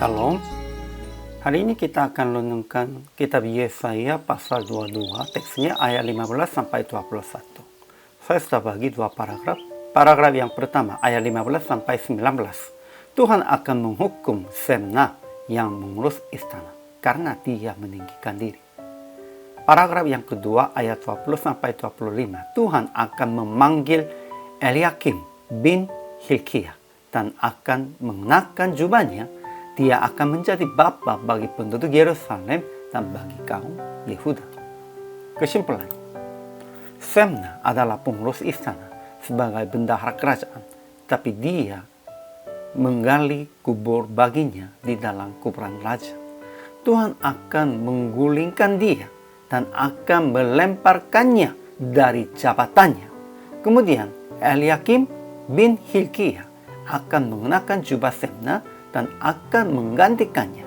Shalom. Hari ini kita akan renungkan kitab Yesaya pasal 22, teksnya ayat 15 sampai 21. Saya sudah bagi dua paragraf. Paragraf yang pertama ayat 15 sampai 19. Tuhan akan menghukum Semna yang mengurus istana karena dia meninggikan diri. Paragraf yang kedua ayat 20 sampai 25. Tuhan akan memanggil Eliakim bin Hilkiah dan akan mengenakan jubahnya. Dia akan menjadi bapa bagi penduduk Yerusalem dan bagi kaum Yehuda. Kesimpulan, Semna adalah pengurus istana sebagai bendahara kerajaan, tapi dia menggali kubur baginya di dalam kuburan raja. Tuhan akan menggulingkan dia dan akan melemparkannya dari jabatannya. Kemudian Eliakim bin Hilkiah akan mengenakan jubah Semna dan akan menggantikannya.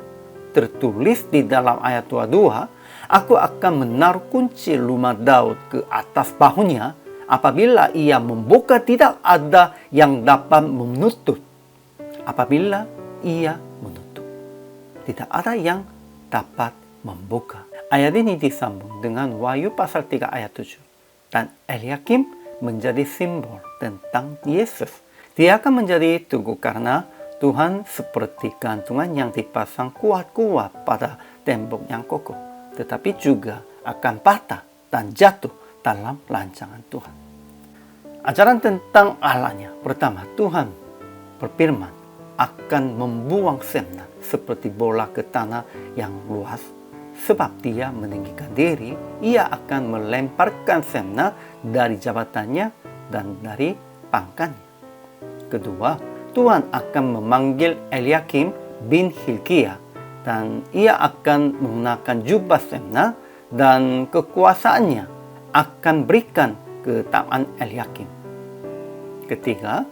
Tertulis di dalam ayat 22, aku akan menaruh kunci rumah Daud ke atas bahunya. Apabila ia membuka, tidak ada yang dapat menutup. Apabila ia menutup, tidak ada yang dapat membuka. Ayat ini disambung dengan Wahyu pasal 3 ayat 7. Dan Eliakim menjadi simbol tentang Yesus. Dia akan menjadi tugu karena Tuhan seperti gantungan yang dipasang kuat-kuat pada tembok yang kokoh, tetapi juga akan patah dan jatuh dalam rancangan Tuhan. Ajaran tentang Allahnya. Pertama, Tuhan berfirman akan membuang Semna seperti bola ke tanah yang luas. Sebab dia meninggikan diri, ia akan melemparkan Semna dari jabatannya dan dari pangkatnya. Kedua, Tuhan akan memanggil Eliakim bin Hilkiah dan ia akan menggunakan jubah Semna dan kekuasaannya akan berikan ke tangan Eliakim. Ketiga,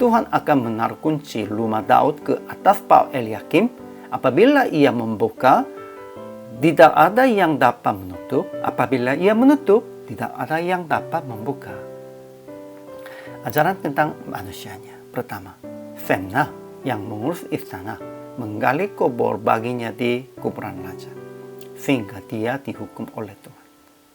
Tuhan akan menaruh kunci rumah Daud ke atas paha Eliakim. Apabila ia membuka, tidak ada yang dapat menutup. Apabila ia menutup, tidak ada yang dapat membuka. Ajaran tentang manusianya. Pertama, Semna yang mengurus istana menggali kubur baginya di kuburan raja sehingga dia dihukum oleh Tuhan.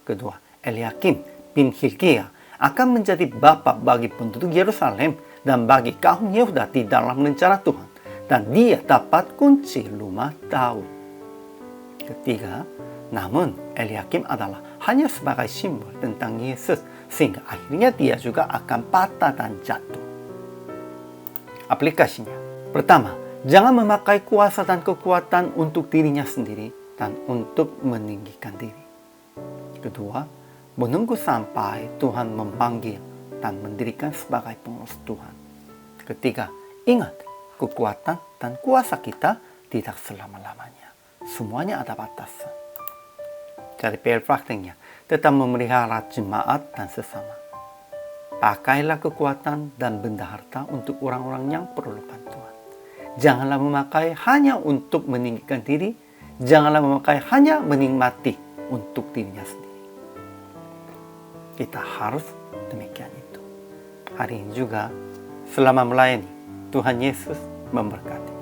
Kedua, Eliakim bin Hilkiah akan menjadi bapa bagi penduduk Yerusalem dan bagi kaum Yehuda di dalam rencana Tuhan, dan dia dapat kunci rumah Daud. Ketiga, namun Eliakim adalah hanya sebagai simbol tentang Yesus sehingga akhirnya dia juga akan patah dan jatuh. Aplikasinya. Pertama, jangan memakai kuasa dan kekuatan untuk dirinya sendiri dan untuk meninggikan diri. Kedua, menunggu sampai Tuhan memanggil dan mendirikan sebagai pengurus Tuhan. Ketiga, ingat, kekuatan dan kuasa kita tidak selama-lamanya. Semuanya ada batasan. Jadi prakteknya, tetap memelihara jemaat dan sesama. Pakailah kekuatan dan benda harta untuk orang-orang yang perlu bantuan. Janganlah memakai hanya untuk meninggikan diri. Janganlah memakai hanya menikmati untuk dirinya sendiri. Kita harus demikian itu. Hari ini juga, selama melayani, Tuhan Yesus memberkati.